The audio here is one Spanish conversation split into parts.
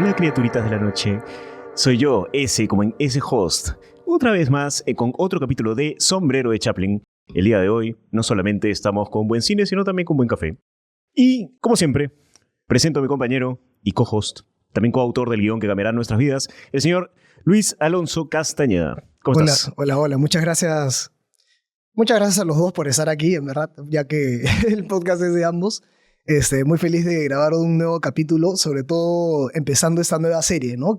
Hola criaturitas de la noche, soy yo, ese como en ese host, otra vez más con otro capítulo de Sombrero de Chaplin. El día de hoy no solamente estamos con buen cine, sino también con buen café. Y, como siempre, presento a mi compañero y co-host, también coautor del guión que cambiará nuestras vidas, el señor Luis Alonso Castañeda. ¿Cómo estás? Hola. Muchas gracias. Muchas gracias a los dos por estar aquí, en verdad, ya que el podcast es de ambos. Muy feliz de grabar un nuevo capítulo, sobre todo empezando esta nueva serie, ¿no?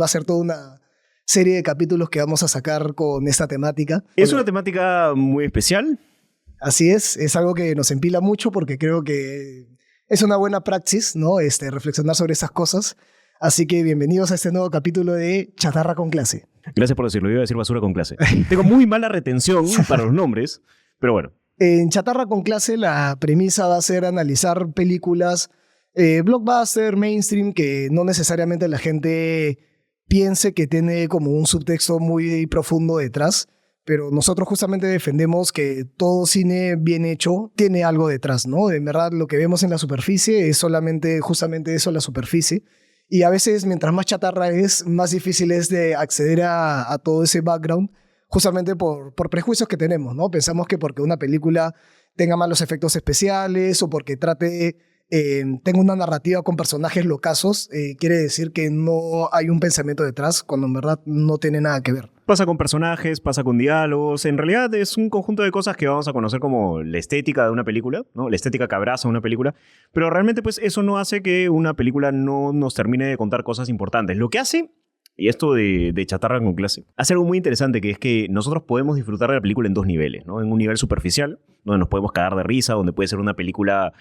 Va a ser toda una serie de capítulos que vamos a sacar con esta temática. Es una temática muy especial. Así es algo que nos empila mucho porque creo que es una buena praxis, ¿no? Reflexionar sobre esas cosas. Así que bienvenidos a este nuevo capítulo de Chatarra con Clase. Gracias por decirlo, yo iba a decir basura con clase. Tengo muy mala retención para los nombres, pero bueno. En Chatarra con Clase la premisa va a ser analizar películas blockbuster, mainstream, que no necesariamente la gente piense que tiene como un subtexto muy profundo detrás, pero nosotros justamente defendemos que todo cine bien hecho tiene algo detrás, ¿no? En verdad lo que vemos en la superficie es solamente justamente eso, la superficie. Y a veces, mientras más chatarra es, más difícil es de acceder a todo ese background, justamente por prejuicios que tenemos, ¿no? Pensamos que porque una película tenga malos efectos especiales o porque tenga una narrativa con personajes locazos, quiere decir que no hay un pensamiento detrás, cuando en verdad no tiene nada que ver. Pasa con personajes, pasa con diálogos. En realidad es un conjunto de cosas que vamos a conocer como la estética de una película, ¿no? La estética que abraza una película. Pero realmente pues eso no hace que una película no nos termine de contar cosas importantes. Lo que hace, y esto de Chatarra con Clase, hace algo muy interesante, que es que nosotros podemos disfrutar de la película en dos niveles, ¿no? En un nivel superficial, donde nos podemos cagar de risa, donde puede ser una película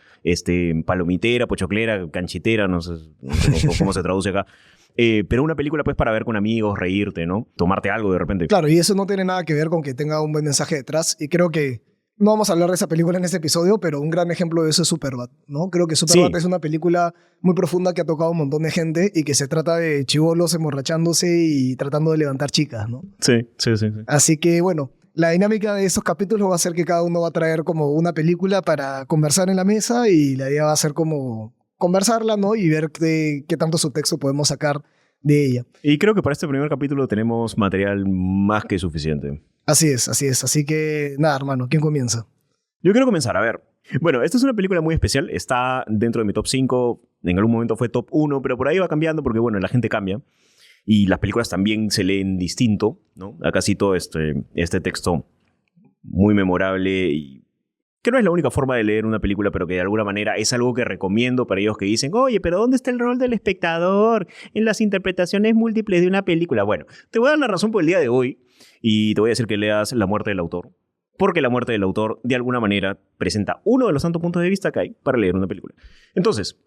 palomitera, pochoclera, canchitera, no sé cómo se traduce acá. Pero una película pues para ver con amigos, reírte, ¿no? Tomarte algo de repente. Claro, y eso no tiene nada que ver con que tenga un buen mensaje detrás, y creo que no vamos a hablar de esa película en este episodio, pero un gran ejemplo de eso es Superbad, ¿no? Creo que Superbad es una película muy profunda que ha tocado a un montón de gente y que se trata de chibolos emborrachándose y tratando de levantar chicas, ¿no? Sí. Así que, bueno, la dinámica de estos capítulos va a ser que cada uno va a traer como una película para conversar en la mesa, y la idea va a ser como conversarla, ¿no? Y ver qué tanto subtexto podemos sacar de ella. Y creo que para este primer capítulo tenemos material más que suficiente. Así es. Así que, nada, hermano, ¿quién comienza? Yo quiero comenzar, a ver. Bueno, esta es una película muy especial. Está dentro de mi top 5. En algún momento fue top 1, pero por ahí va cambiando porque, bueno, la gente cambia. Y las películas también se leen distinto, ¿no? Acá cito este texto muy memorable y que no es la única forma de leer una película, pero que de alguna manera es algo que recomiendo para ellos que dicen, oye, pero ¿dónde está el rol del espectador en las interpretaciones múltiples de una película? Bueno, te voy a dar la razón por el día de hoy y te voy a decir que leas La muerte del autor, porque La muerte del autor de alguna manera presenta uno de los tantos puntos de vista que hay para leer una película. Entonces,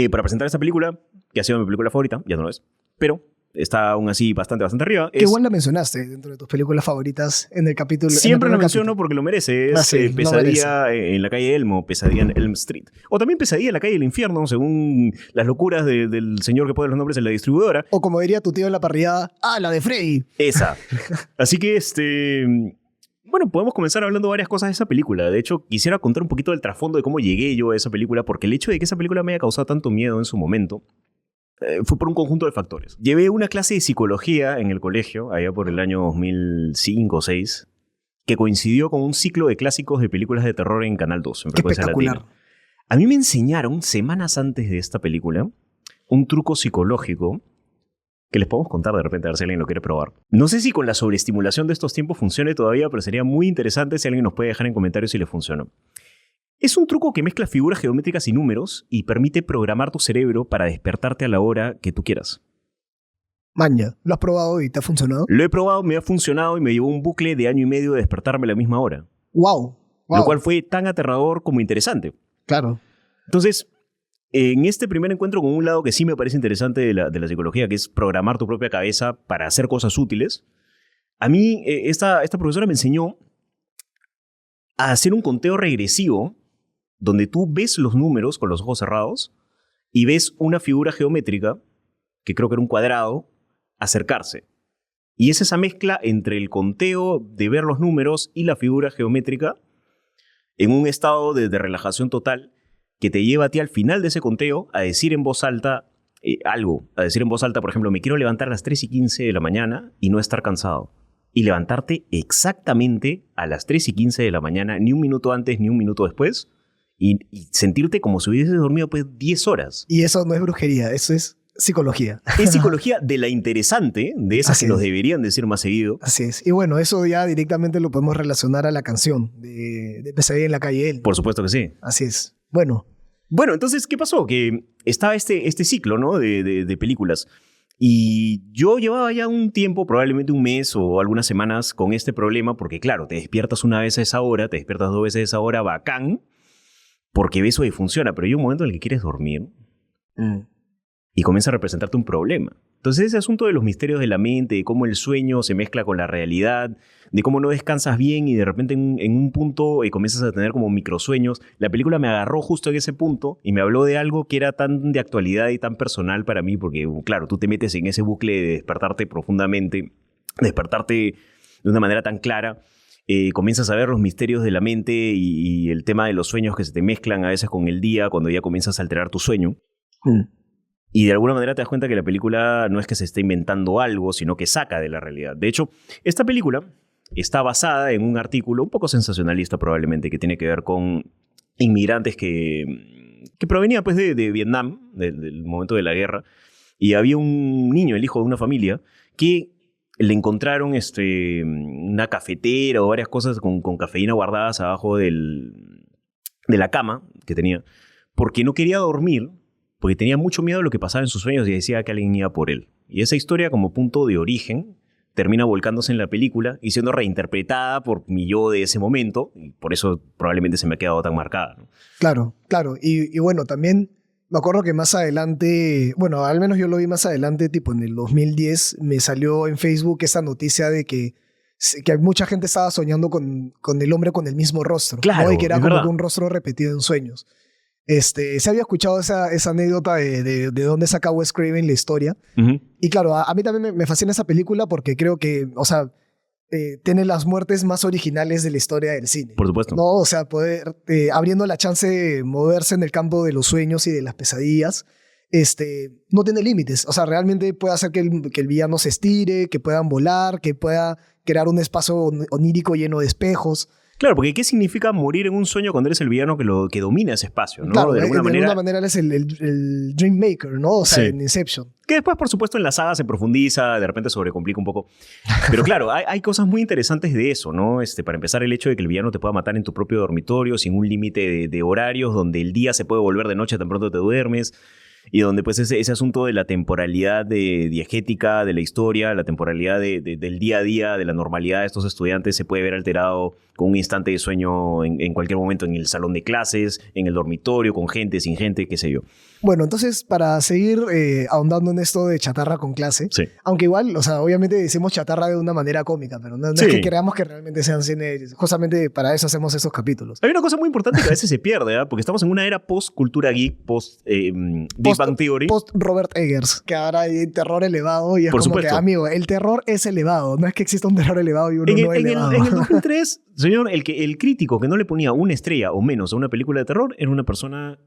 para presentar esta película, que ha sido mi película favorita, ya no lo es, pero está aún así bastante arriba. Qué igual la mencionaste dentro de tus películas favoritas en el capítulo. Siempre la menciono porque lo merece. Es Pesadilla en la calle Elmo, Pesadilla en Elm Street. O también Pesadilla en la calle del infierno, según las locuras del señor que pone los nombres en la distribuidora. O como diría tu tío en la parrillada, la de Freddy. Esa. Así que bueno, podemos comenzar hablando varias cosas de esa película. De hecho, quisiera contar un poquito del trasfondo de cómo llegué yo a esa película, porque el hecho de que esa película me haya causado tanto miedo en su momento fue por un conjunto de factores. Llevé una clase de psicología en el colegio, allá por el año 2005 o 2006, que coincidió con un ciclo de clásicos de películas de terror en Canal 2, en Frecuencia Latina. A mí me enseñaron, semanas antes de esta película, un truco psicológico que les podemos contar de repente, a ver si alguien lo quiere probar. No sé si con la sobreestimulación de estos tiempos funcione todavía, pero sería muy interesante si alguien nos puede dejar en comentarios si le funcionó. Es un truco que mezcla figuras geométricas y números y permite programar tu cerebro para despertarte a la hora que tú quieras. Maña, ¿lo has probado y te ha funcionado? Lo he probado, me ha funcionado y me llevó un bucle de año y medio de despertarme a la misma hora. ¡Wow! Lo cual fue tan aterrador como interesante. Claro. Entonces, en este primer encuentro con un lado que sí me parece interesante de la psicología, que es programar tu propia cabeza para hacer cosas útiles, a mí esta profesora me enseñó a hacer un conteo regresivo donde tú ves los números con los ojos cerrados y ves una figura geométrica, que creo que era un cuadrado, acercarse. Y es esa mezcla entre el conteo de ver los números y la figura geométrica en un estado de relajación total que te lleva a ti al final de ese conteo a decir en voz alta algo, a decir en voz alta, por ejemplo, me quiero levantar a las 3:15 de la mañana y no estar cansado. Y levantarte exactamente a las 3:15 de la mañana, ni un minuto antes ni un minuto después, y sentirte como si hubieses dormido pues 10 horas. Y eso no es brujería, eso es psicología. Es psicología de la interesante, de esas Así que nos es. deberían decir más seguido. Así es. Y bueno, eso ya directamente lo podemos relacionar a la canción de Pesadilla en la calle Elm. Por supuesto que sí. Así es. Bueno, Bueno, entonces, ¿qué pasó? Que estaba este ciclo, ¿no? de películas. Y yo llevaba ya un tiempo, probablemente un mes o algunas semanas con este problema, porque claro, te despiertas una vez a esa hora, te despiertas 2 veces a esa hora, bacán, porque ves y funciona, pero hay un momento en el que quieres dormir y comienza a representarte un problema. Entonces ese asunto de los misterios de la mente, de cómo el sueño se mezcla con la realidad, de cómo no descansas bien y de repente en un punto comienzas a tener como microsueños, la película me agarró justo en ese punto y me habló de algo que era tan de actualidad y tan personal para mí, porque claro, tú te metes en ese bucle de despertarte profundamente, despertarte de una manera tan clara, comienzas a ver los misterios de la mente y el tema de los sueños que se te mezclan a veces con el día cuando ya comienzas a alterar tu sueño. Y de alguna manera te das cuenta que la película no es que se esté inventando algo, sino que saca de la realidad. De hecho, esta película está basada en un artículo un poco sensacionalista probablemente, que tiene que ver con inmigrantes que provenían pues de Vietnam, del momento de la guerra, y había un niño, el hijo de una familia, que le encontraron una cafetera o varias cosas con cafeína guardadas abajo de la cama que tenía, porque no quería dormir, porque tenía mucho miedo de lo que pasaba en sus sueños y decía que alguien iba por él. Y esa historia, como punto de origen, termina volcándose en la película y siendo reinterpretada por mi yo de ese momento, y por eso probablemente se me ha quedado tan marcada, ¿no? claro, claro. Y bueno, también me acuerdo que más adelante, bueno, al menos yo lo vi más adelante, tipo en el 2010, me salió en Facebook esa noticia de que mucha gente estaba soñando con el hombre con el mismo rostro, Claro, ¿no? Y que era es como verdad. que un rostro repetido en sueños. Se había escuchado esa anécdota de dónde saca Wes Craven la historia. Ujú. Y claro, a mí también me fascina esa película porque creo que, o sea, tiene las muertes más originales de la historia del cine. Por supuesto. ¿No? O sea, poder, abriendo la chance de moverse en el campo de los sueños y de las pesadillas, no tiene límites. O sea, realmente puede hacer que el villano se estire, que puedan volar, que pueda crear un espacio onírico lleno de espejos. Claro, porque ¿qué significa morir en un sueño cuando eres el villano que domina ese espacio, ¿no? Claro, de alguna manera. eres el Dream Maker, ¿no? O sea, Sí. en Inception. Que después, por supuesto, en la saga se profundiza, de repente sobrecomplica un poco. Pero claro, hay cosas muy interesantes de eso, ¿no? Para empezar, el hecho de que el villano te pueda matar en tu propio dormitorio sin un límite de horarios, donde el día se puede volver de noche tan pronto te duermes, y donde pues ese asunto de la temporalidad diegética de la historia, la temporalidad del día a día, de la normalidad de estos estudiantes se puede ver alterado con un instante de sueño en cualquier momento en el salón de clases, en el dormitorio, con gente, sin gente, qué sé yo. Bueno, entonces, para seguir ahondando en esto de chatarra con clase, Sí. aunque igual, o sea, obviamente decimos chatarra de una manera cómica, pero no Sí. es que creamos que realmente sean cine, justamente para eso hacemos esos capítulos. Hay una cosa muy importante que a veces se pierde, ¿eh? Porque estamos en una era post-cultura geek, Big Bang Theory. Post Robert Eggers, que ahora hay terror elevado y es Por como supuesto. que, amigo, el terror es elevado, no es que exista un terror elevado y uno no elevado. En el 2003, señor, el crítico que no le ponía una estrella o menos a una película de terror era una persona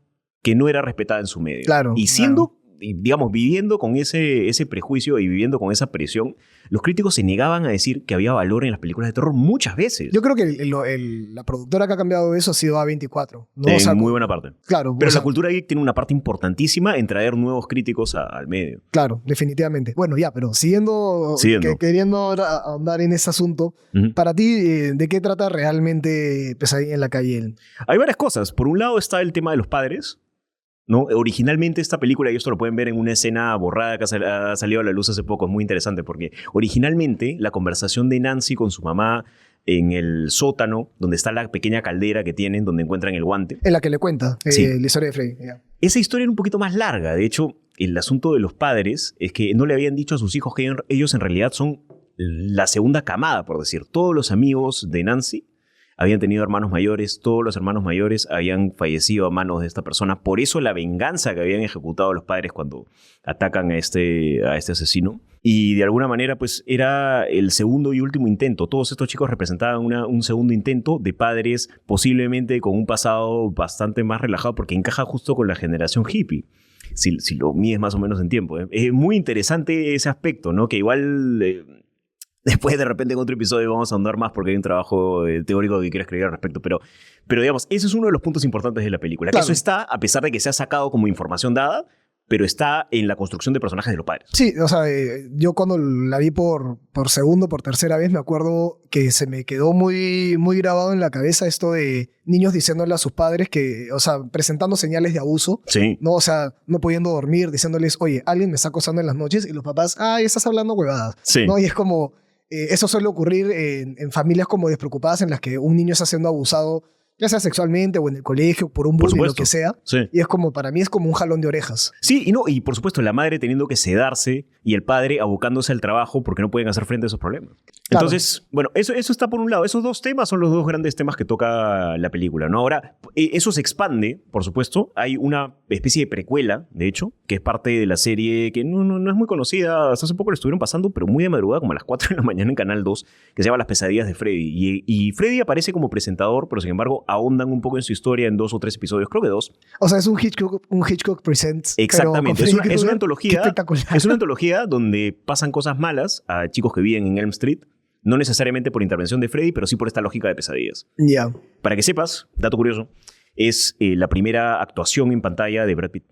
que no era respetada en su medio. Claro, Y siendo, digamos, viviendo con ese prejuicio y viviendo con esa presión, los críticos se negaban a decir que había valor en las películas de terror muchas veces. Yo creo que la productora que ha cambiado eso ha sido A24. ¿no? En O sea, muy buena parte. claro, Pero o sea, la cultura geek tiene una parte importantísima en traer nuevos críticos al medio. claro, definitivamente. Bueno, ya, pero Siguiendo. queriendo ahora ahondar en ese asunto, Ujú. para ti, ¿de qué trata realmente Pesadilla en la calle Elm? Hay varias cosas. Por un lado está el tema de los padres, ¿no? Originalmente esta película, y esto lo pueden ver en una escena borrada que ha salido a la luz hace poco, es muy interesante porque originalmente la conversación de Nancy con su mamá en el sótano, donde está la pequeña caldera que tienen, donde encuentran el guante, En la que le cuenta Sí. la historia de Frey. Ya. esa historia era un poquito más larga. De hecho, el asunto de los padres es que no le habían dicho a sus hijos que ellos en realidad son la segunda camada, por decir. Todos los amigos de Nancy habían tenido hermanos mayores, todos los hermanos mayores habían fallecido a manos de esta persona. Por eso la venganza que habían ejecutado los padres cuando atacan a este asesino. Y de alguna manera, pues, era el segundo y último intento. Todos estos chicos representaban un segundo intento de padres posiblemente con un pasado bastante más relajado porque encaja justo con la generación hippie. si lo mides más o menos en tiempo. Es muy interesante ese aspecto, ¿no? Que igual después de repente en otro episodio vamos a ahondar más porque hay un trabajo teórico que quiero escribir al respecto, pero digamos, ese es uno de los puntos importantes de la película. Claro. Que eso está, a pesar de que se ha sacado como información dada, pero está en la construcción de personajes de los padres. Sí, o sea, yo cuando la vi por tercera vez, me acuerdo que se me quedó muy, muy grabado en la cabeza esto de niños diciéndole a sus padres que, o sea, presentando señales de abuso, Sí. ¿no? O sea, no pudiendo dormir, diciéndoles, oye, alguien me está acosando en las noches, y los papás, estás hablando huevadas, Sí. ¿no? Y es como, eso suele ocurrir en familias como despreocupadas en las que un niño está siendo abusado, ya sea sexualmente o en el colegio, por un bullying, lo que sea. Sí. Y es como, para mí es como un jalón de orejas. Sí, y por supuesto la madre teniendo que sedarse y el padre abocándose al trabajo porque no pueden hacer frente a esos problemas. Claro. Entonces, bueno, eso está por un lado. Esos dos temas son los dos grandes temas que toca la película, ¿no? Ahora, eso se expande, por supuesto. Hay una especie de precuela, de hecho, que es parte de la serie que no es muy conocida. Hasta hace poco la estuvieron pasando, pero muy de madrugada, como a las 4 de la mañana en Canal 2, que se llama Las pesadillas de Freddy. Y Freddy aparece como presentador, pero sin embargo ahondan un poco en su historia en 2 o 3 episodios, creo que 2. O sea, es un Hitchcock Presents. Exactamente, pero con es una Freddy Krueger. Qué antología. espectacular. Es una antología donde pasan cosas malas a chicos que viven en Elm Street, no necesariamente por intervención de Freddy, pero sí por esta lógica de pesadillas. Ya. Para que sepas, dato curioso, es la primera actuación en pantalla de Brad Pitt.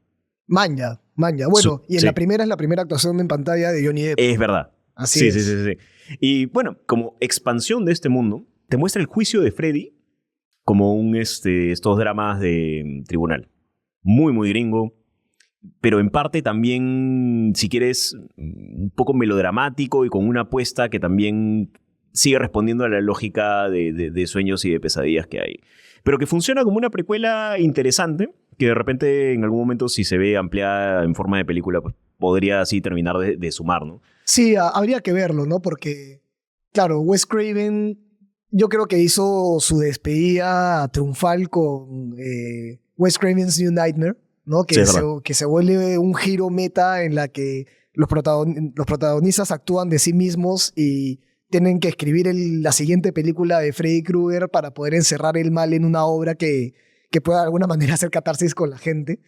Maña. Bueno, y en sí. la primera es la primera actuación en pantalla de Johnny Depp. Es verdad. Así Sí, es. sí. Y bueno, como expansión de este mundo, te muestra el juicio de Freddy como estos dramas de tribunal. Muy, muy gringo. Pero en parte también, si quieres, un poco melodramático y con una apuesta que también sigue respondiendo a la lógica de sueños y de pesadillas que hay. Pero que funciona como una precuela interesante, que de repente en algún momento, si se ve ampliada en forma de película, pues podría así terminar de sumar, ¿no? Sí, habría que verlo, ¿no? Porque, claro, Wes Craven, yo creo que hizo su despedida triunfal con Wes Craven's New Nightmare, ¿no? Que, Sí, que se vuelve un giro meta en la que los protagonistas actúan de sí mismos y tienen que escribir la siguiente película de Freddy Krueger para poder encerrar el mal en una obra que pueda de alguna manera hacer catarsis con la gente.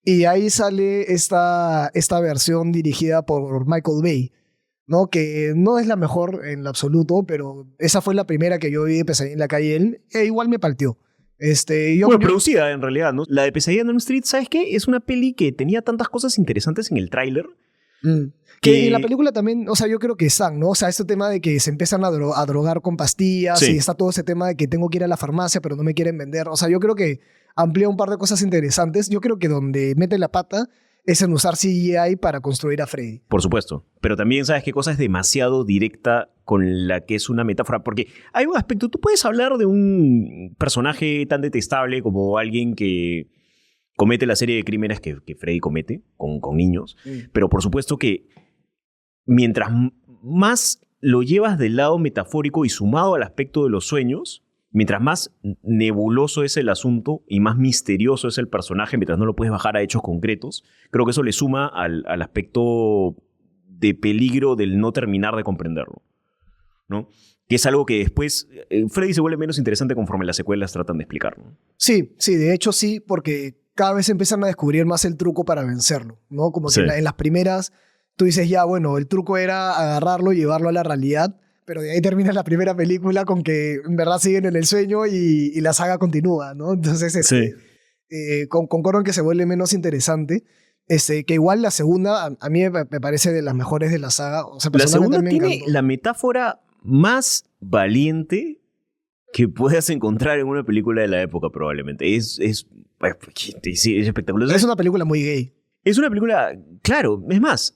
Y ahí sale esta versión dirigida por Michael Bay, ¿no? Que no es la mejor en lo absoluto, pero esa fue la primera que yo vi de Pesadilla en la calle. Él igual me partió. Producida en realidad, ¿no? La de Pesadilla en Elm Street, ¿sabes qué? Es una peli que tenía tantas cosas interesantes en el tráiler. Que en la película también, o sea, yo creo que están, ¿no? O sea, este tema de que se empiezan a drogar con pastillas, Sí. y está todo ese tema de que tengo que ir a la farmacia pero no me quieren vender. O sea, yo creo que amplía un par de cosas interesantes. Yo creo que donde mete la pata es en usar CGI para construir a Freddy. Por supuesto. Pero también, ¿sabes qué cosa es demasiado directa con la que es una metáfora? Porque hay un aspecto, tú puedes hablar de un personaje tan detestable como alguien que comete la serie de crímenes que Freddy comete con niños, pero por supuesto que mientras más lo llevas del lado metafórico y sumado al aspecto de los sueños, mientras más nebuloso es el asunto y más misterioso es el personaje, mientras no lo puedes bajar a hechos concretos, creo que eso le suma al aspecto de peligro del no terminar de comprenderlo, ¿no? Que es algo que después Freddy se vuelve menos interesante conforme las secuelas tratan de explicarlo. Sí, de hecho sí, porque cada vez empiezan a descubrir más el truco para vencerlo, ¿no? Como que Sí. en las primeras tú dices, ya, bueno, el truco era agarrarlo y llevarlo a la realidad, pero de ahí termina la primera película con que en verdad siguen en el sueño y la saga continúa, ¿no? Entonces, concuerdo en que se vuelve menos interesante. Que igual la segunda, a mí me parece de las mejores de la saga. O sea, La personalmente segunda me tiene encantó. la metáfora más valiente que puedas encontrar en una película de la época, probablemente. Es espectacular. Es una película muy gay. Es una película, claro, es más.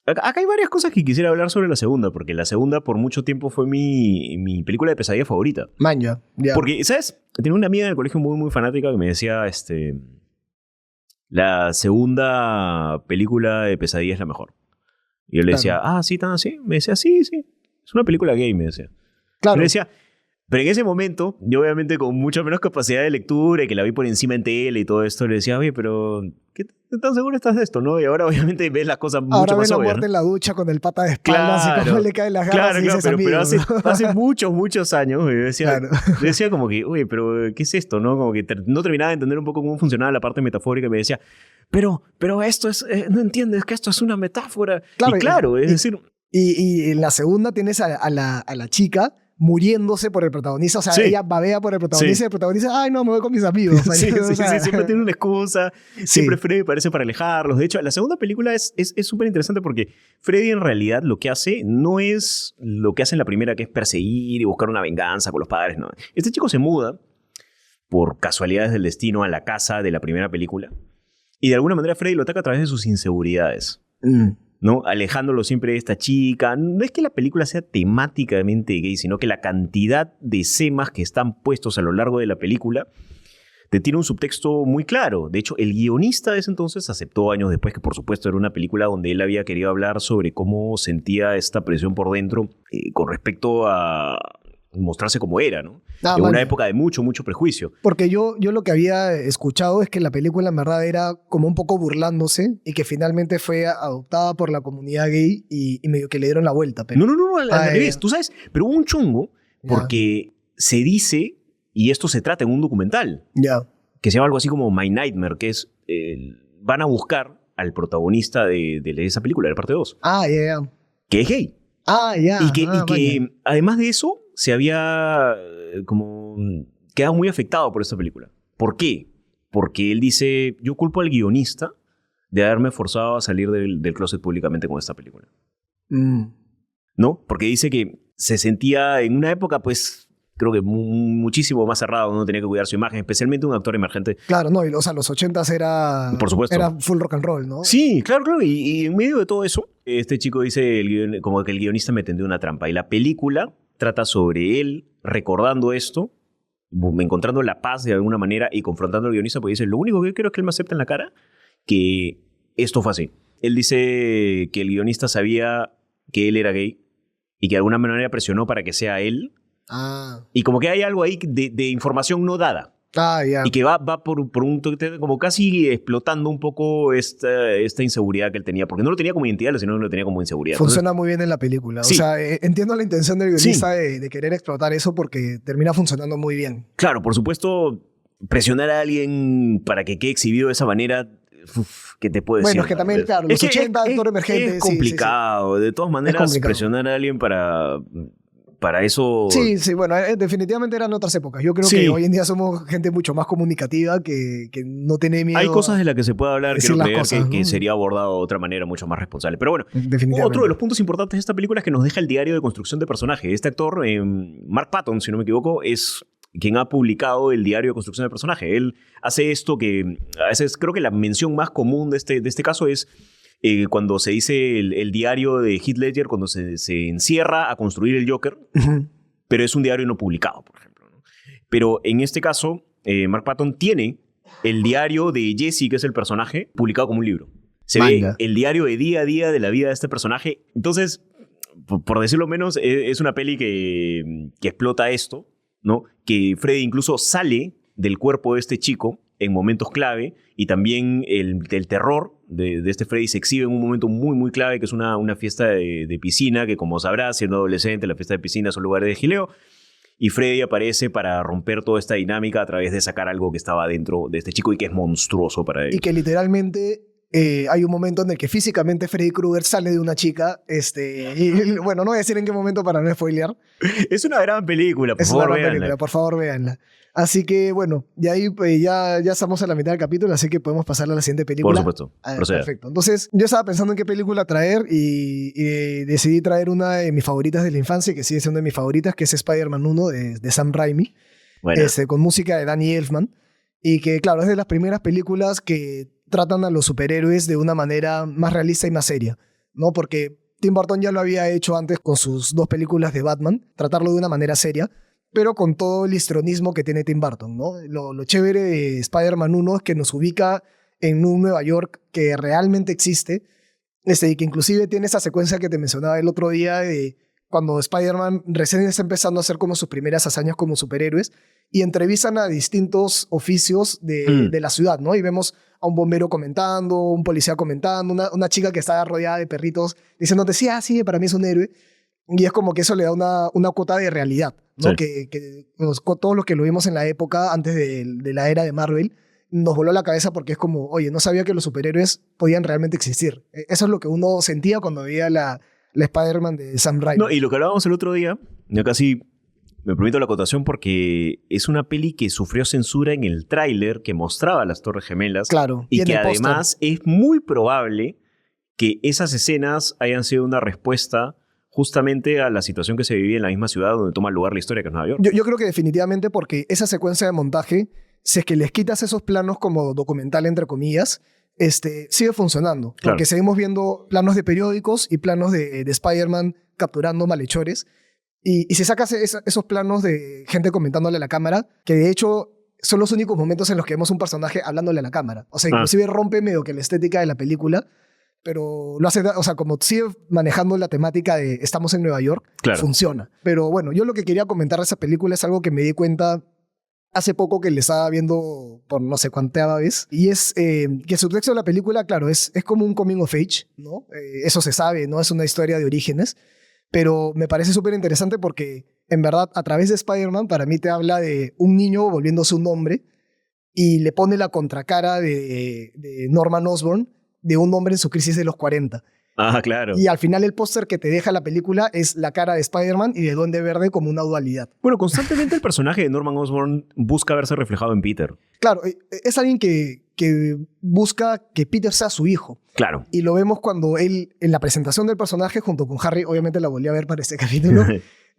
Acá hay varias cosas que quisiera hablar sobre la segunda, porque la segunda por mucho tiempo fue mi película de pesadilla favorita. Maña, ya. Porque, ¿sabes? Tenía una amiga en el colegio muy, muy fanática que me decía, la segunda película de pesadilla es la mejor. Y yo le decía, sí, tan así. Me decía, sí. Es una película gay, me decía. Claro. Yo le decía, pero en ese momento, yo obviamente con mucha menos capacidad de lectura y que la vi por encima en tele y todo esto, le decía, oye, pero ¿qué tan seguro estás de esto, no? Y ahora obviamente ves las cosas mucho Ahora más ves la obvias, muerte ¿no? en la ducha con el pata de espaldas y cómo le caen las garras y dices, pero hace, amigo, ¿no? hace muchos años yo decía, Claro. yo decía como que, oye, pero ¿qué es esto, no? Como que no terminaba de entender un poco cómo funcionaba la parte metafórica y me decía, pero esto es, no entiendes que esto es una metáfora. Claro, y claro, es decir... Y en la segunda tienes a la chica muriéndose por el protagonista. O sea, Sí. ella babea por el protagonista Sí. y el protagonista, ay, no, me voy con mis amigos. Sí, O sí, sea, sí, siempre tiene una excusa. Siempre Freddy parece para alejarlos. De hecho, la segunda película es súper interesante porque Freddy en realidad lo que hace no es lo que hace en la primera, que es perseguir y buscar una venganza con los padres. No. Este chico se muda por casualidades del destino a la casa de la primera película y de alguna manera Freddy lo ataca a través de sus inseguridades. ¿No? Alejándolo siempre de esta chica. No es que la película sea temáticamente gay, sino que la cantidad de semas que están puestos a lo largo de la película te tiene un subtexto muy claro. De hecho, el guionista de ese entonces aceptó años después que, por supuesto, era una película donde él había querido hablar sobre cómo sentía esta presión por dentro con respecto a mostrarse como era, ¿no? En una época de mucho, mucho prejuicio. Porque yo lo que había escuchado es que la película en verdad era como un poco burlándose y que finalmente fue adoptada por la comunidad gay y medio que le dieron la vuelta. Pero... No, al revés. Tú sabes, pero hubo un chungo porque se dice, y esto se trata en un documental, que se llama algo así como My Nightmare, que es, van a buscar al protagonista de esa película, de la parte 2. Que es gay. Y que además de eso, se había como quedado muy afectado por esta película. ¿Por qué? Porque él dice, yo culpo al guionista de haberme forzado a salir del closet públicamente con esta película. ¿No? Porque dice que se sentía en una época, pues, creo que muchísimo más cerrado, uno tenía que cuidar su imagen, especialmente un actor emergente. Claro, no, o sea, los 80s era... Por supuesto. Era full rock and roll, ¿no? Sí, claro. Y en medio de todo eso, este chico dice como que el guionista me tendió una trampa. Y la película trata sobre él recordando esto, encontrando la paz de alguna manera y confrontando al guionista, porque dice, lo único que yo quiero es que él me acepte en la cara que esto fue así. Él dice que el guionista sabía que él era gay y que de alguna manera presionó para que sea él. Y como que hay algo ahí de información no dada. Y que va por un toque, como casi explotando un poco esta inseguridad que él tenía. Porque no lo tenía como identidad, sino que lo tenía como inseguridad. Funciona muy bien en la película. Sí. O sea, entiendo la intención del guionista de querer explotar eso porque termina funcionando muy bien. Claro, por supuesto, presionar a alguien para que quede exhibido de esa manera... ¿Qué te puedo decir? Bueno, es que también, claro, los 80, actor emergente. Es complicado. De todas maneras, presionar a alguien para eso... Sí, bueno, definitivamente eran otras épocas. Yo creo que hoy en día somos gente mucho más comunicativa que no tiene miedo. Hay cosas de las que se puede hablar, quiero creer cosas, que sería abordado de otra manera mucho más responsable. Pero bueno, definitivamente. Otro de los puntos importantes de esta película es que nos deja el diario de construcción de personaje. Este actor, Mark Patton, si no me equivoco, es quien ha publicado el diario de construcción de personaje. Él hace esto que a veces creo que la mención más común de este caso es cuando se dice el diario de Heath Ledger, cuando se encierra a construir el Joker, pero es un diario no publicado, por ejemplo, ¿no? Pero en este caso, Mark Patton tiene el diario de Jesse, que es el personaje, publicado como un libro. Se ve el diario de día a día de la vida de este personaje. Entonces, por decirlo menos, es una peli que explota esto, ¿no? Que Freddy incluso sale del cuerpo de este chico en momentos clave y también el terror de este Freddy se exhibe en un momento muy, muy clave, que es una fiesta de piscina, que como sabrás, siendo adolescente, la fiesta de piscina es un lugar de gileo, y Freddy aparece para romper toda esta dinámica a través de sacar algo que estaba dentro de este chico y que es monstruoso para él. Y que literalmente... hay un momento en el que físicamente Freddy Krueger sale de una chica, y bueno, no voy a decir en qué momento para no spoilear. Es una gran película, por favor, véanla. Por favor, véanla. Así que, bueno, y ahí ya estamos a la mitad del capítulo, así que podemos pasar a la siguiente película. Por supuesto, proceda. Perfecto. Entonces, yo estaba pensando en qué película traer y decidí traer una de mis favoritas de la infancia, que sigue siendo de mis favoritas, que es Spider-Man 1 de Sam Raimi, con música de Danny Elfman, y que, claro, es de las primeras películas que tratan a los superhéroes de una manera más realista y más seria, ¿no? Porque Tim Burton ya lo había hecho antes con sus 2 películas de Batman, tratarlo de una manera seria, pero con todo el histrionismo que tiene Tim Burton, ¿no? Lo chévere de Spider-Man 1 es que nos ubica en un Nueva York que realmente existe, y que inclusive tiene esa secuencia que te mencionaba el otro día de cuando Spider-Man recién está empezando a hacer como sus primeras hazañas como superhéroes y entrevistan a distintos oficios de la ciudad, ¿no? Y vemos a un bombero comentando, un policía comentando, una chica que está rodeada de perritos diciéndote, sí, para mí es un héroe. Y es como que eso le da una cuota de realidad, ¿no? Sí. Que todos los que lo vimos en la época, antes de la era de Marvel, nos voló la cabeza porque es como, oye, no sabía que los superhéroes podían realmente existir. Eso es lo que uno sentía cuando veía la Spider-Man de Sam Raimi. No, y lo que hablábamos el otro día, yo casi me permito la acotación porque es una peli que sufrió censura en el tráiler que mostraba las Torres Gemelas. Claro. Y en que el póster. además es muy probable que esas escenas hayan sido una respuesta justamente a la situación que se vivía en la misma ciudad donde toma lugar la historia, que es Nueva York. Yo creo que definitivamente porque esa secuencia de montaje, si es que les quitas esos planos como documental, entre comillas, sigue funcionando. Claro. Porque seguimos viendo planos de periódicos y planos de Spider-Man capturando malhechores. Y si sacas esos planos de gente comentándole a la cámara, que de hecho son los únicos momentos en los que vemos un personaje hablándole a la cámara. O sea, inclusive rompe medio que la estética de la película, pero lo hace, o sea, como sigue manejando la temática de estamos en Nueva York, Claro. funciona. Pero bueno, yo lo que quería comentar de esa película es algo que me di cuenta hace poco que le estaba viendo por no sé cuánta vez, y es que el subtexto de la película, claro, es como un coming of age, ¿no? Eso se sabe, ¿no? Es una historia de orígenes, pero me parece súper interesante porque, en verdad, a través de Spider-Man, para mí te habla de un niño volviéndose un hombre y le pone la contracara de Norman Osborn, de un hombre en su crisis de los 40. Ah, claro. Y al final el póster que te deja la película es la cara de Spider-Man y de Duende Verde como una dualidad. Bueno, constantemente el personaje de Norman Osborn busca verse reflejado en Peter. Claro, es alguien que busca que Peter sea su hijo. Claro. Y lo vemos cuando él, en la presentación del personaje, junto con Harry, obviamente la volví a ver para este capítulo,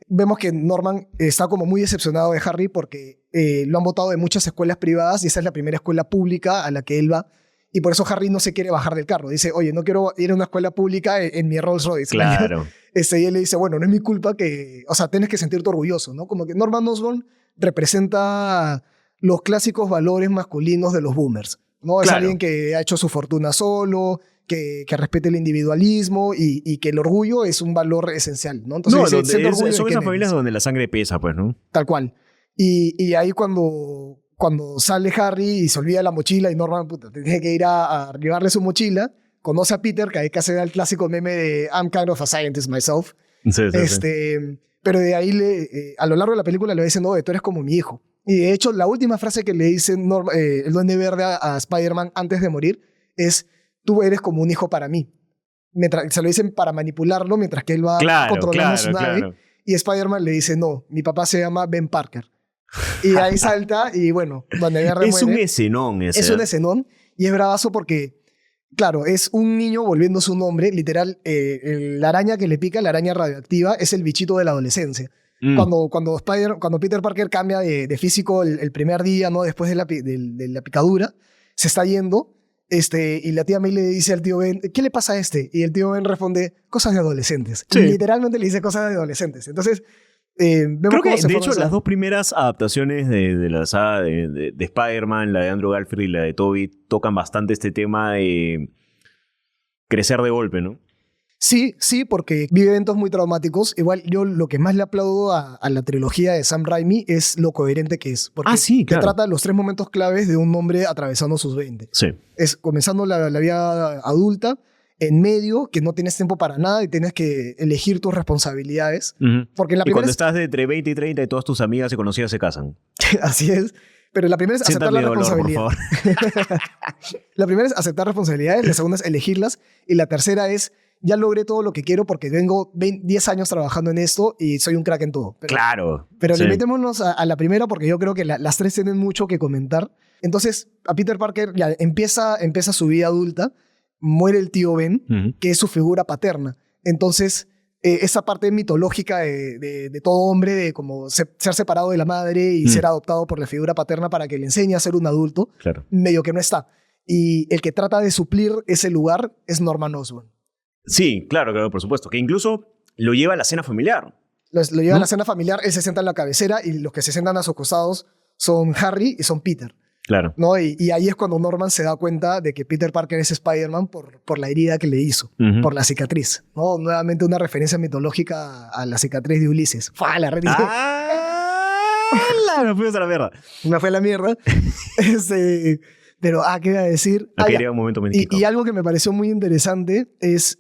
vemos que Norman está como muy decepcionado de Harry porque lo han botado de muchas escuelas privadas y esa es la primera escuela pública a la que él va. Y por eso Harry no se quiere bajar del carro. Dice, oye, no quiero ir a una escuela pública en mi Rolls Royce. Claro. Y él le dice, bueno, no es mi culpa que... O sea, tienes que sentirte orgulloso, ¿no? Como que Norman Osborn representa los clásicos valores masculinos de los boomers, ¿no? Es Claro. alguien que ha hecho su fortuna solo, que respete el individualismo y que el orgullo es un valor esencial, ¿no? Entonces, No, dice, donde "Siento orgullo de son quién esas familias eres". donde la sangre pesa, pues, ¿no? Tal cual. Y ahí cuando sale Harry y se olvida la mochila y Norman puta, tiene que ir a llevarle su mochila, conoce a Peter, que hay que hacer el clásico meme de I'm kind of a scientist myself. Sí, sí, sí. Pero de ahí a lo largo de la película le dice, no, tú eres como mi hijo. Y de hecho, la última frase que le dice el Duende Verde a Spider-Man antes de morir es, tú eres como un hijo para mí. Se lo dicen para manipularlo mientras que él va controlando su nave. Claro. Y Spider-Man le dice, no, mi papá se llama Ben Parker. Y ahí salta y bueno, Duende Verde Es un muere. escenón ese. Es un escenón y es bravazo porque, claro, es un niño volviéndose un hombre. Literal, la araña que le pica, la araña radioactiva, es el bichito de la adolescencia. Mm. Cuando Peter Parker cambia de físico el primer día, ¿no? Después de la picadura, se está yendo y la tía May le dice al tío Ben, ¿qué le pasa a este? Y el tío Ben responde, cosas de adolescentes. Sí. Literalmente le dice cosas de adolescentes. Entonces, vemos Creo que, cómo se de forma hecho, esa- las dos primeras adaptaciones de la saga de Spider-Man, la de Andrew Garfield y la de Tobey, tocan bastante este tema de crecer de golpe, ¿no? Sí, porque vive eventos muy traumáticos. Igual yo lo que más le aplaudo a la trilogía de Sam Raimi es lo coherente que es. Porque Sí, te claro. trata los 3 momentos claves de un hombre atravesando sus 20. Sí. Es comenzando la vida adulta, en medio, que no tienes tiempo para nada y tienes que elegir tus responsabilidades. Ujú. Porque la Y primera cuando es... estás de entre 20 y 30 y todas tus amigas y conocidas se casan. Así es. Pero la primera es aceptar Siéntame la dolor, por responsabilidad. favor. La primera es aceptar responsabilidades, la segunda es elegirlas y la tercera es ya logré todo lo que quiero porque vengo 10 años trabajando en esto y soy un crack en todo. Claro. Pero Sí. limitémonos a la primera porque yo creo que las tres tienen mucho que comentar. Entonces, a Peter Parker ya empieza su vida adulta, muere el tío Ben, Ujú. que es su figura paterna. Entonces, esa parte mitológica de todo hombre, de como ser separado de la madre y ser adoptado por la figura paterna para que le enseñe a ser un adulto, Claro. medio que no está. Y el que trata de suplir ese lugar es Norman Osborn. Sí, claro, por supuesto. Que incluso lo lleva a la cena familiar. Lo lleva a ¿No? la cena familiar, él se sienta en la cabecera y los que se sientan a sus costados son Harry y son Peter. Claro. ¿No? Y ahí es cuando Norman se da cuenta de que Peter Parker es Spider-Man por la herida que le hizo, Ujú. por la cicatriz. ¿No? Nuevamente una referencia mitológica a la cicatriz de Ulises. ¡Fua! La red Nos fuimos a la mierda. me fue a la mierda. Pero, ¿qué iba a decir? Aquí Ya. llega un momento mítico. Y algo que me pareció muy interesante es,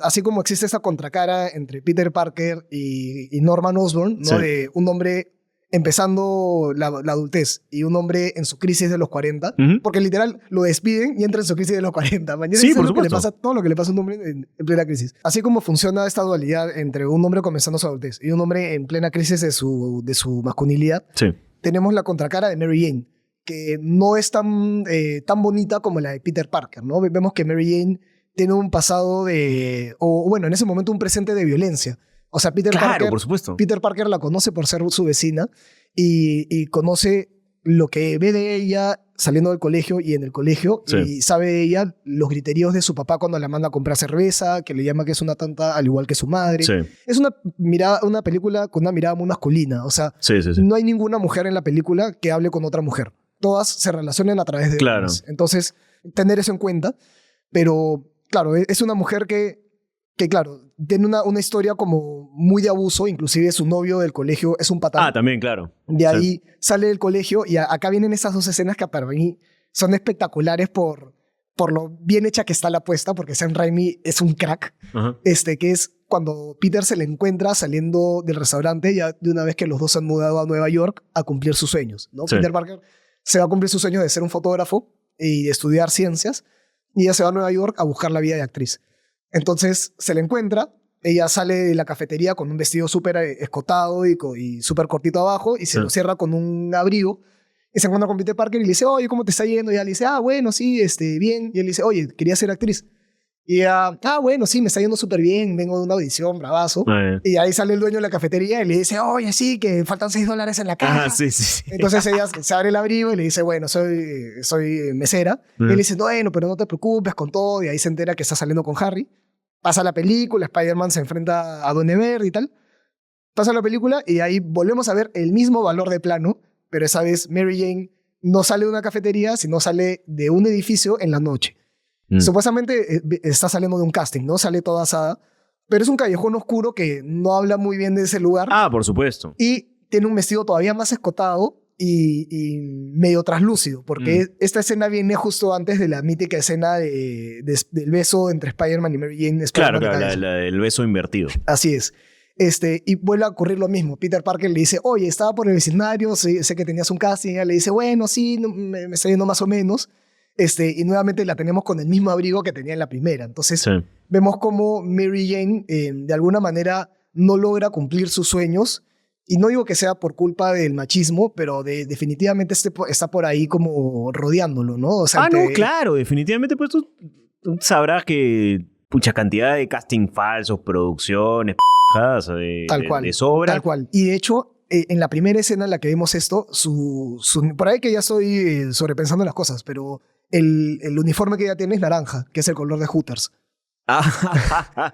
así como existe esa contracara entre Peter Parker y Norman Osborn, ¿no? Sí. De un hombre empezando la adultez y un hombre en su crisis de los 40, porque literal lo despiden y entra en su crisis de los 40. Mañana Sí, es por lo que le supuesto. pasa, todo lo que le pasa a un hombre en plena crisis. Así como funciona esta dualidad entre un hombre comenzando su adultez y un hombre en plena crisis de su masculinidad, Sí. tenemos la contracara de Mary Jane, que no es tan bonita como la de Peter Parker, ¿no? Vemos que Mary Jane tiene un pasado o bueno, en ese momento un presente de violencia. O sea, Claro, por supuesto. Peter Parker la conoce por ser su vecina y conoce lo que ve de ella saliendo del colegio y en el colegio, Sí. y sabe de ella los griteríos de su papá cuando la manda a comprar cerveza, que le llama que es una tonta al igual que su madre. Sí, Es una película con una mirada muy masculina. O sea, sí, sí. no hay ninguna mujer en la película que hable con otra mujer. Todas se relacionan a través de Claro. hombres. Entonces, tener eso en cuenta. Pero, claro, es una mujer que claro, tiene una historia como muy de abuso. Inclusive su novio del colegio es un patán. También, claro. De ahí sale del colegio y acá vienen esas dos escenas que para mí son espectaculares por lo bien hecha que está la apuesta, porque Sam Raimi es un crack. Ajá. Que es cuando Peter se le encuentra saliendo del restaurante ya de una vez que los dos se han mudado a Nueva York a cumplir sus sueños, ¿no? Sí. Peter Parker se va a cumplir su sueño de ser un fotógrafo y de estudiar ciencias, y ella se va a Nueva York a buscar la vida de actriz. Entonces se le encuentra, ella sale de la cafetería con un vestido súper escotado y súper cortito abajo, y se Sí. lo cierra con un abrigo, y se encuentra con Peter Parker y le dice, oye, ¿cómo te está yendo? Y ella le dice, bueno, sí, bien. Y él le dice, oye, quería ser actriz. Y ella, bueno, sí, me está yendo súper bien, vengo de una audición, bravazo. Y ahí sale el dueño de la cafetería y le dice, oye, sí, que faltan $6 en la caja. Sí, sí, sí. Entonces ella se abre el abrigo y le dice, bueno, soy mesera. Y él le dice, bueno, pero no te preocupes con todo. Y ahí se entera que está saliendo con Harry. Pasa la película, Spider-Man se enfrenta a Duende Verde y tal. Pasa la película y ahí volvemos a ver el mismo valor de plano, pero esa vez Mary Jane no sale de una cafetería, sino sale de un edificio en la noche. Supuestamente está saliendo de un casting, ¿no? Sale toda asada, pero es un callejón oscuro que no habla muy bien de ese lugar. Por supuesto. Y tiene un vestido todavía más escotado y medio traslúcido, porque esta escena viene justo antes de la mítica escena del beso entre Spider-Man y Mary Jane. Claro, el beso invertido. Así es. Y vuelve a ocurrir lo mismo. Peter Parker le dice, oye, estaba por el vecindario, sé que tenías un casting. Ella le dice, bueno, sí, me está yendo más o menos. Y nuevamente la tenemos con el mismo abrigo que tenía en la primera. Entonces, vemos cómo Mary Jane, de alguna manera, no logra cumplir sus sueños. Y no digo que sea por culpa del machismo, pero definitivamente está por ahí como rodeándolo, ¿no? O sea, no, claro, definitivamente, pues tú sabrás que mucha cantidad de casting falsos, producciones, tal cual, de sobra. Tal cual. Y de hecho, en la primera escena en la que vemos esto, por ahí que ya estoy sobrepensando las cosas, pero el uniforme que ella tiene es naranja, que es el color de Hooters.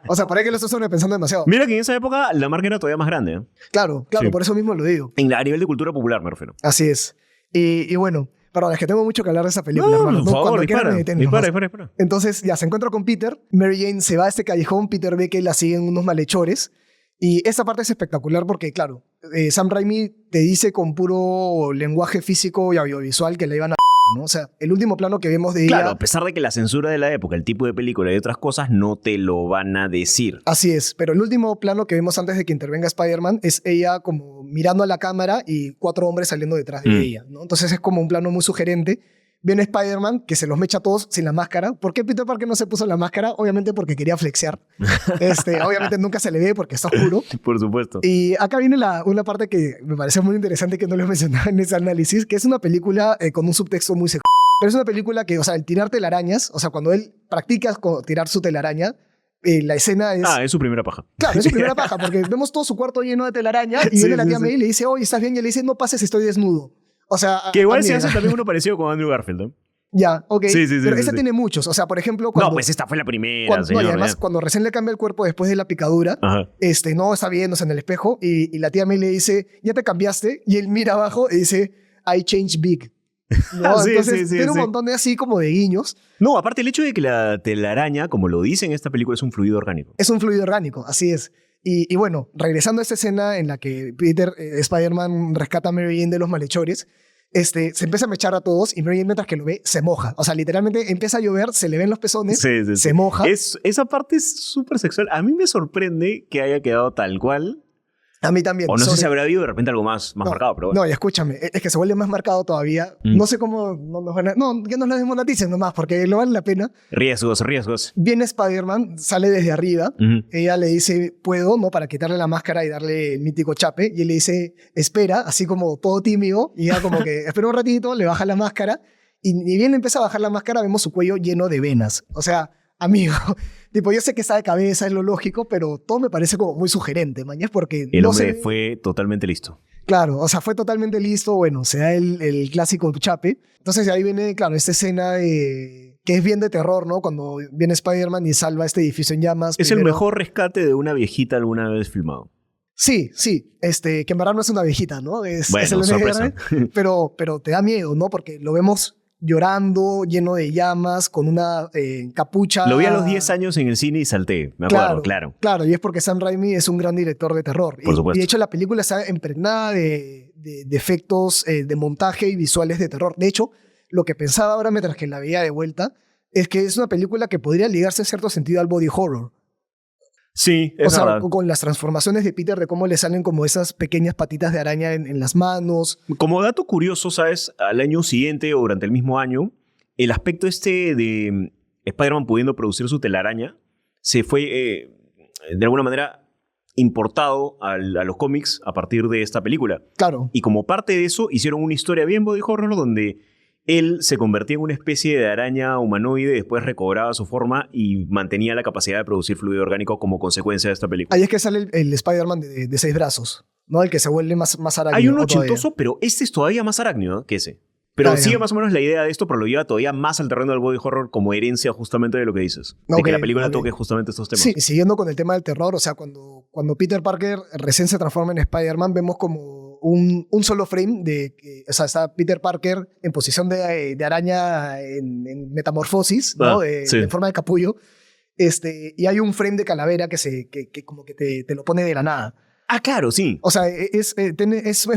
O sea, por ahí que lo estoy sobrepensando demasiado. Mira que en esa época la marca era todavía más grande. Claro, Sí. por eso mismo lo digo. A nivel de cultura popular, me refiero. Así es. Y bueno, perdón, es que tengo mucho que hablar de esa película, hermano. Por favor, Cuando quieran me detengo más. dispara. Entonces, ya se encuentra con Peter. Mary Jane se va a este callejón. Peter ve que la siguen unos malhechores. Y esta parte es espectacular porque, claro, Sam Raimi te dice con puro lenguaje físico y audiovisual que la iban a... ¿no? O sea, el último plano que vemos de Claro, ella... a pesar de que la censura de la época, el tipo de película y otras cosas no te lo van a decir. Así es, pero el último plano que vemos antes de que intervenga Spider-Man es ella como mirando a la cámara y 4 hombres saliendo detrás de ella, ¿no? Entonces es como un plano muy sugerente. Viene Spider-Man, que se los mecha a todos sin la máscara. ¿Por qué Peter Parker no se puso la máscara? Obviamente porque quería flexear. Obviamente nunca se le ve porque está oscuro. Por supuesto. Y acá viene una parte que me parece muy interesante que no lo he mencionado en ese análisis, que es una película con un subtexto muy sexual. Pero es una película que, o sea, el tirar telarañas, o sea, cuando él practica tirar su telaraña, la escena es... Es su primera paja. Claro, es su primera paja, porque vemos todo su cuarto lleno de telaraña y viene la tía May y le dice, oye, ¿estás bien? Y él le dice, no pases, estoy desnudo. O sea... Que igual se hace también uno parecido con Andrew Garfield, ¿no? Ya, ok. Sí, pero esta tiene muchos. O sea, por ejemplo, cuando... No, pues esta fue la primera, y además, cuando recién le cambia el cuerpo después de la picadura, no está viéndose en el espejo y la tía May le dice, ¿ya te cambiaste? Y él mira abajo y dice, I changed big. ¿No? Entonces, tiene un montón de así como de guiños. No, aparte el hecho de que la telaraña, como lo dice en esta película, es un fluido orgánico. Es un fluido orgánico, así es. Y bueno, regresando a esta escena en la que Spider-Man rescata a Mary Jane de los malhechores, se empieza a mechar a todos y Mary Jane, mientras que lo ve, se moja. O sea, literalmente empieza a llover, se le ven los pezones, se moja. Esa parte es súper sexual. A mí me sorprende que haya quedado tal cual. A mí también. O no sé si habrá habido de repente algo más marcado, pero bueno. No, y escúchame, es que se vuelve más marcado todavía. No sé cómo no nos van a... No, que nos lo desmoneticen nomás, porque lo vale la pena. Riesgos. Viene Spider-Man, sale desde arriba. Ella le dice, puedo, ¿no? Para quitarle la máscara y darle el mítico chape. Y él le dice, espera, así como todo tímido. Y ella como que, espera un ratito, le baja la máscara. Y ni bien empieza a bajar la máscara, vemos su cuello lleno de venas. O sea, amigo... Tipo, yo sé que está de cabeza, es lo lógico, pero todo me parece como muy sugerente, mañana, porque... El hombre fue totalmente listo. Claro, o sea, fue totalmente listo, bueno, se da el clásico chape. Entonces ahí viene, claro, esta escena que es bien de terror, ¿no? Cuando viene Spider-Man y salva este edificio en llamas. Es el mejor rescate de una viejita alguna vez filmado. Sí, que en verdad no es una viejita, ¿no? Es el sorpresa. pero te da miedo, ¿no? Porque lo vemos llorando, lleno de llamas, con una capucha. Lo vi a los 10 años en el cine y salté, me acuerdo, claro. Claro, y es porque Sam Raimi es un gran director de terror. Por supuesto. Y de hecho la película está impregnada de efectos de montaje y visuales de terror. De hecho, lo que pensaba ahora mientras que la veía de vuelta es que es una película que podría ligarse en cierto sentido al body horror. Sí, es verdad. Con las transformaciones de Peter, de cómo le salen como esas pequeñas patitas de araña en las manos. Como dato curioso, ¿sabes? Al año siguiente o durante el mismo año, el aspecto de Spider-Man pudiendo producir su telaraña se fue, de alguna manera, importado a los cómics a partir de esta película. Claro. Y como parte de eso, hicieron una historia bien body horror donde él se convertía en una especie de araña humanoide, después recobraba su forma y mantenía la capacidad de producir fluido orgánico como consecuencia de esta película. Ahí es que sale el Spider-Man de 6 brazos, ¿no? El que se vuelve más arácnido. Hay uno chistoso, pero este es todavía más arácnido que ese. Pero sigue más o menos la idea de esto, pero lo lleva todavía más al terreno del body horror como herencia justamente de lo que dices. De que la película toque justamente estos temas. Sí, siguiendo con el tema del terror, o sea, cuando Peter Parker recién se transforma en Spider-Man, vemos como un solo frame o sea, está Peter Parker en posición de araña en metamorfosis, ¿no? En forma de capullo. Y hay un frame de calavera que como que te lo pone de la nada. Ah, claro, sí. O sea, es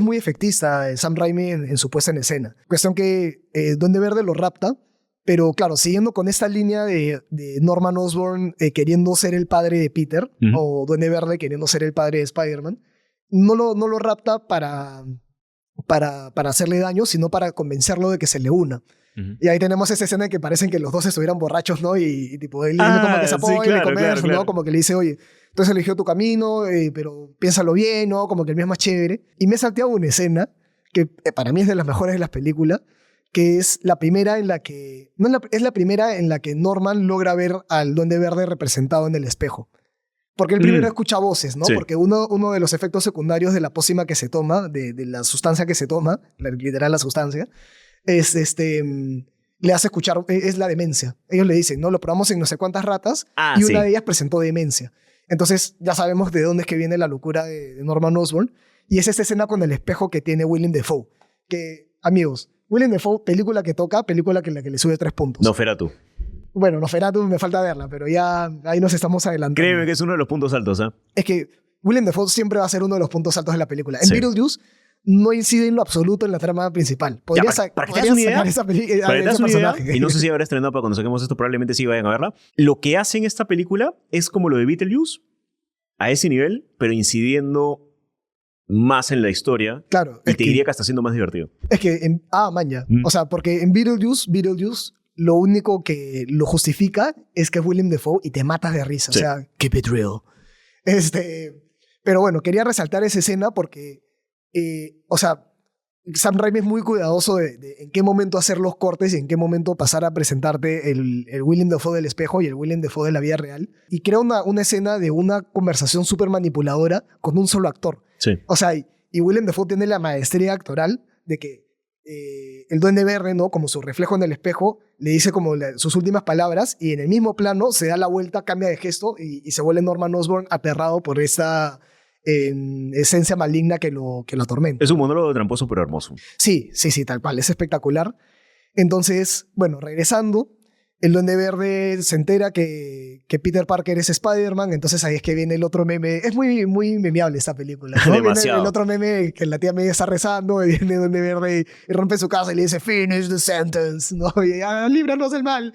muy efectista Sam Raimi en su puesta en escena. Cuestión que Duende Verde lo rapta, pero claro, siguiendo con esta línea de Norman Osborn queriendo ser el padre de Peter, o Duende Verde queriendo ser el padre de Spider-Man, no lo rapta para hacerle daño, sino para convencerlo de que se le una. Y ahí tenemos esa escena en que parecen que los dos estuvieran borrachos, ¿no? Y tipo, él como que se apoya y le conversa, ¿no? Como que le dice, oye, tú has elegido tu camino, pero piénsalo bien, ¿no? Como que el mío es más chévere. Y me he salteado una escena que para mí es de las mejores de las películas, que es la primera en la que... es la primera en la que Norman logra ver al Duende Verde representado en el espejo. Porque él primero escucha voces, ¿no? Sí. Porque uno de los efectos secundarios de la pócima que se toma, de la sustancia que se toma, literal la sustancia, es le hace escuchar, es la demencia. Ellos le dicen, no, lo probamos en no sé cuántas ratas y una de ellas presentó demencia. Entonces ya sabemos de dónde es que viene la locura de Norman Osborn. Y es esta escena con el espejo que tiene Willem Dafoe. Que, amigos, Willem Dafoe, película que toca, película que le sube 3 puntos. Nosferatu. Bueno, Nosferatu me falta verla, pero ya ahí nos estamos adelantando. Créeme que es uno de los puntos altos, ¿eh? Es que Willem Dafoe siempre va a ser uno de los puntos altos de la película. En Beetlejuice no incide en lo absoluto en la trama principal. Podría para que te hagas una idea, y no sé si habrá estrenado para cuando saquemos esto, probablemente sí vayan a verla. Lo que hace en esta película es como lo de Beetlejuice, a ese nivel, pero incidiendo más en la historia. Claro. Y te diría que hasta siendo más divertido. Es que, maña. O sea, porque en Beetlejuice, lo único que lo justifica es que es Willem Dafoe y te matas de risa. Sí. O sea, keep it real. Pero bueno, quería resaltar esa escena porque, o sea, Sam Raimi es muy cuidadoso de en qué momento hacer los cortes y en qué momento pasar a presentarte el Willem Dafoe del espejo y el Willem Dafoe de la vida real. Y crea una escena de una conversación súper manipuladora con un solo actor. Sí. O sea, y Willem Dafoe tiene la maestría actoral de que el Duende Verde, ¿no? Como su reflejo en el espejo, le dice como sus últimas palabras y en el mismo plano se da la vuelta, cambia de gesto y se vuelve Norman Osborn aterrado por esta esencia maligna que lo atormenta. Es un monólogo tramposo pero hermoso. Sí, tal cual, es espectacular. Entonces, bueno, regresando, el Duende Verde se entera que Peter Parker es Spider-Man, entonces ahí es que viene el otro meme. Es muy, muy memeable esta película, ¿no? Demasiado. Viene el otro meme que la tía media está rezando, y viene el Duende Verde y rompe su casa y le dice, finish the sentence, ¿no? Y líbranos del mal.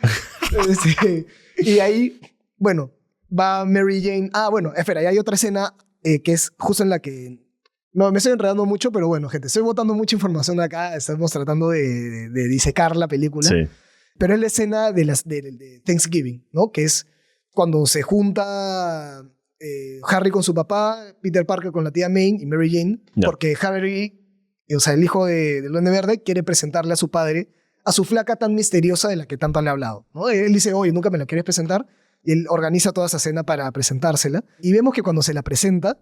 Y ahí, bueno, va Mary Jane. Bueno, espera, y hay otra escena que es justo en la que No, me estoy enredando mucho, pero bueno, gente, estoy botando mucha información acá. Estamos tratando de disecar la película. Sí. Pero es la escena de Thanksgiving, ¿no? Que es cuando se junta Harry con su papá, Peter Parker con la tía May y Mary Jane, Ya. porque Harry, o sea, el hijo del Duende Verde, quiere presentarle a su padre a su flaca tan misteriosa de la que tanto le ha hablado, ¿no? Él dice, oye, ¿nunca me la quieres presentar? Y él organiza toda esa escena para presentársela. Y vemos que cuando se la presenta,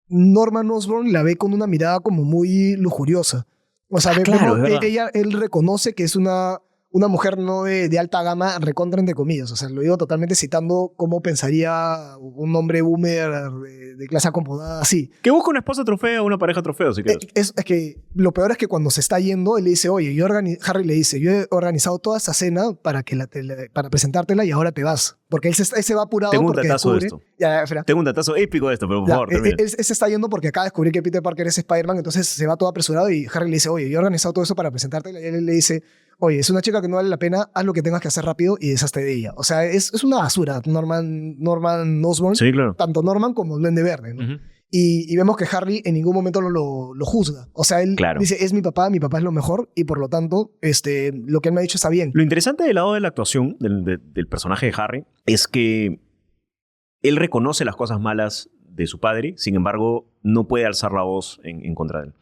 Norman Osborn la ve con una mirada como muy lujuriosa. O sea, claro, es verdad. él reconoce que es una mujer no de alta gama, recontra entre comillas. O sea, lo digo totalmente citando cómo pensaría un hombre boomer de clase acomodada así. Que busca una esposa trofeo o una pareja trofeo, si quieres. Es que lo peor es que cuando se está yendo, él le dice, oye, Harry le dice, yo he organizado toda esta cena para presentártela y ahora te vas. Porque él se va apurado. Tengo un porque datazo de descubre, esto. Tengo un datazo épico de esto, pero por favor, termina. él se está yendo porque acaba de descubrir que Peter Parker es Spider-Man, entonces se va todo apresurado y Harry le dice, oye, yo he organizado todo eso para presentártela, y él le dice, oye, es una chica que no vale la pena, haz lo que tengas que hacer rápido y deshazte de ella. O sea, es una basura Norman Osborn, Sí, claro. tanto Norman como el Duende Verde, ¿no? Ujú. Y vemos que Harry en ningún momento lo juzga. O sea, él Claro. dice, es mi papá es lo mejor y por lo tanto, lo que él me ha dicho está bien. Lo interesante del lado de la actuación del personaje de Harry es que él reconoce las cosas malas de su padre, sin embargo, no puede alzar la voz en contra de él.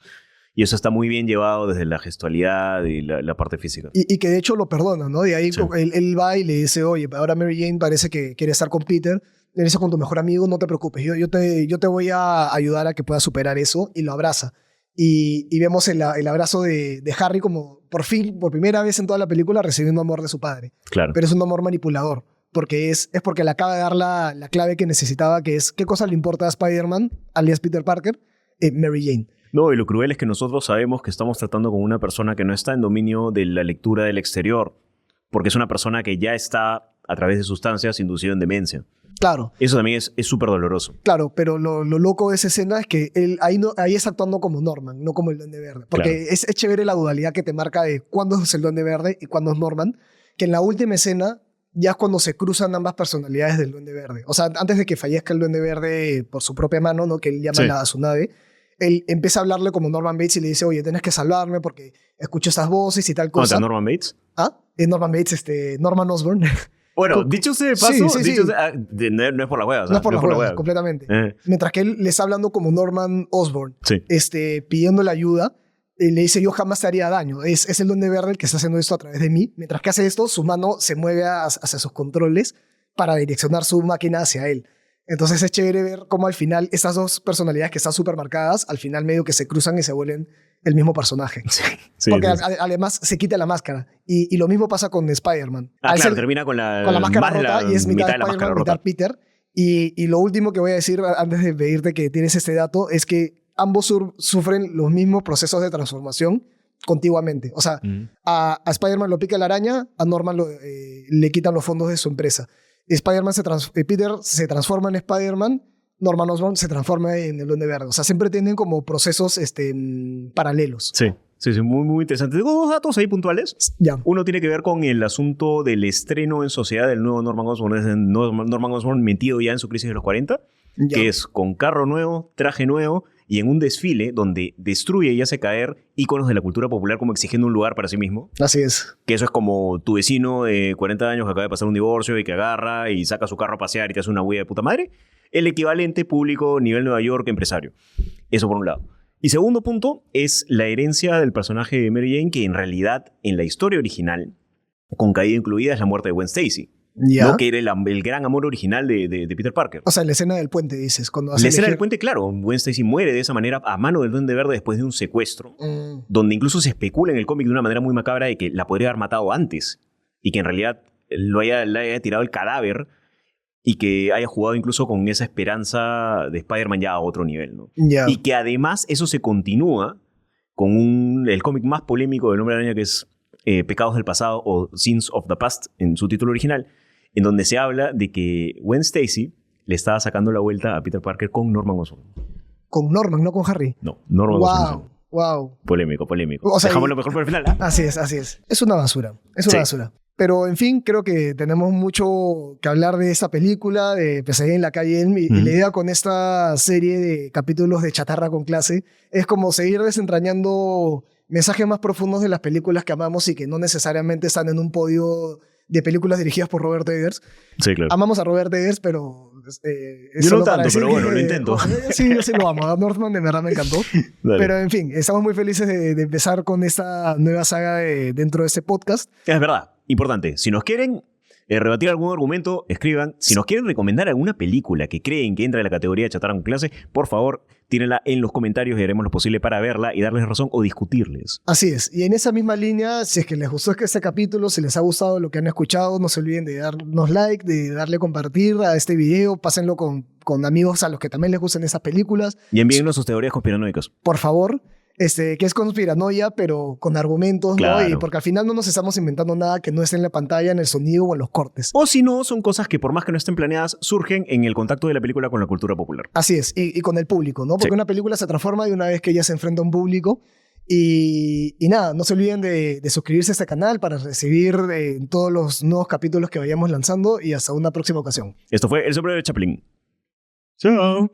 Y eso está muy bien llevado desde la gestualidad y la parte física. Y que de hecho lo perdona, ¿no? De ahí Sí. él va y le dice, oye, ahora Mary Jane parece que quiere estar con Peter, eres con tu mejor amigo, no te preocupes, yo te voy a ayudar a que puedas superar eso, y lo abraza. Y vemos el abrazo de Harry como por primera vez en toda la película recibiendo amor de su padre. Claro. Pero es un amor manipulador, porque es porque le acaba de dar la clave que necesitaba, que es, ¿qué cosa le importa a Spider-Man, alias Peter Parker? Mary Jane. No, y lo cruel es que nosotros sabemos que estamos tratando con una persona que no está en dominio de la lectura del exterior, porque es una persona que ya está, a través de sustancias, inducido en demencia. Claro. Eso también es súper doloroso. Claro, pero lo loco de esa escena es que él ahí está actuando como Norman, no como el Duende Verde. Porque Claro. es chévere la dualidad que te marca de cuándo es el Duende Verde y cuándo es Norman, que en la última escena ya es cuando se cruzan ambas personalidades del Duende Verde. O sea, antes de que fallezca el Duende Verde por su propia mano, ¿no? Que él llama Sí. a su nave, él empieza a hablarle como Norman Bates y le dice, oye, tienes que salvarme porque escucho estas voces y tal cosa. ¿Contra Norman Bates? ¿Ah? Norman Bates, Norman Osborn. Bueno, dicho sea de paso, Sí. no es por la hueá. O sea, No es por las la huevas, hueá. completamente. Eh, Mientras que él le está hablando como Norman Osborn, sí. pidiéndole ayuda, le dice, yo jamás te haría daño. Es el Duende Verde el que está haciendo esto a través de mí. Mientras que hace esto, su mano se mueve hacia sus controles para direccionar su máquina hacia él. Entonces es chévere ver cómo al final estas dos personalidades que están súper marcadas, al final medio que se cruzan y se vuelven el mismo personaje. Sí, Porque sí. además se quita la máscara. Y lo mismo pasa con Spider-Man. Ah, Al claro, ser- termina con la máscara más de rota la y es mitad de la máscara Spider-Man, rota. mitad Peter. Y lo último que voy a decir antes de pedirte que tienes este dato es que ambos sufren los mismos procesos de transformación contiguamente. O sea, Mm. a Spider-Man lo pica la araña, a Norman le quitan los fondos de su empresa. Peter se transforma en Spider-Man, Norman Osborn se transforma en el Duende Verde. O sea, siempre tienen como procesos paralelos. Sí, muy, muy interesante. Tengo dos datos ahí puntuales. Ya. Uno tiene que ver con el asunto del estreno en sociedad del nuevo Norman Osborn. Es Norman Osborn metido ya en su crisis de los 40, Ya. que es con carro nuevo, traje nuevo y en un desfile donde destruye y hace caer íconos de la cultura popular como exigiendo un lugar para sí mismo. Así es. Que eso es como tu vecino de 40 años que acaba de pasar un divorcio y que agarra y saca su carro a pasear y te hace una huella de puta madre. El equivalente público nivel Nueva York empresario. Eso por un lado. Y segundo punto es la herencia del personaje de Mary Jane, que en realidad en la historia original, con caída incluida, es la muerte de Gwen Stacy. Ya. ¿No? Que era el gran amor original de Peter Parker. O sea, la escena del puente, dices. Cuando La hace escena del elegir- puente, claro, Gwen Stacy muere de esa manera a mano del Duende Verde después de un secuestro, Mm, donde incluso se especula en el cómic de una manera muy macabra de que la podría haber matado antes y que en realidad le haya tirado el cadáver y que haya jugado incluso con esa esperanza de Spider-Man ya a otro nivel, ¿no? ya. Y que además eso se continúa con el cómic más polémico del Hombre Araña, que es Pecados del Pasado o Sins of the Past en su título original, en donde se habla de que Gwen Stacy le estaba sacando la vuelta a Peter Parker con Norman Osborn. Con Norman, no con Harry. No, Norman Osborn. Wow, wow. Polémico. O sea, Dejamos lo mejor para el final, ¿ah? Así es, así es. Es una basura. Es una Sí. basura. Pero, en fin, creo que tenemos mucho que hablar de esta película, de Pesadilla en la calle Elm, y la idea con esta serie de capítulos de Chatarra con Clase es como seguir desentrañando mensajes más profundos de las películas que amamos y que no necesariamente están en un podio de películas dirigidas por Robert Eggers. Sí, claro. Amamos a Robert Eggers, pero... yo no tanto, pero bueno, lo intento. Sí, yo sí lo amo. A Northman de verdad me encantó. Pero, en fin, estamos muy felices de empezar con esta nueva saga dentro de este podcast. Es verdad. Importante, si nos quieren rebatir algún argumento, escriban. Si nos quieren recomendar alguna película que creen que entra en la categoría de Chatarra con Clase, por favor, tírenla en los comentarios y haremos lo posible para verla y darles razón o discutirles. Así es. Y en esa misma línea, si es que les gustó este capítulo, si les ha gustado lo que han escuchado, no se olviden de darnos like, de darle compartir a este video, pásenlo con amigos a los que también les gusten esas películas. Y envíennos sus teorías conspiranoicas. Por favor. Que es conspiranoia, pero con argumentos, claro. ¿no? Y porque al final no nos estamos inventando nada que no esté en la pantalla, en el sonido o en los cortes. O si no, son cosas que por más que no estén planeadas, surgen en el contacto de la película con la cultura popular. Así es, y con el público, ¿no? Porque una película se transforma de una vez que ella se enfrenta a un público. Y nada, no se olviden de suscribirse a este canal para recibir todos los nuevos capítulos que vayamos lanzando y hasta una próxima ocasión. Esto fue El Sombrero de Chaplin. Chao.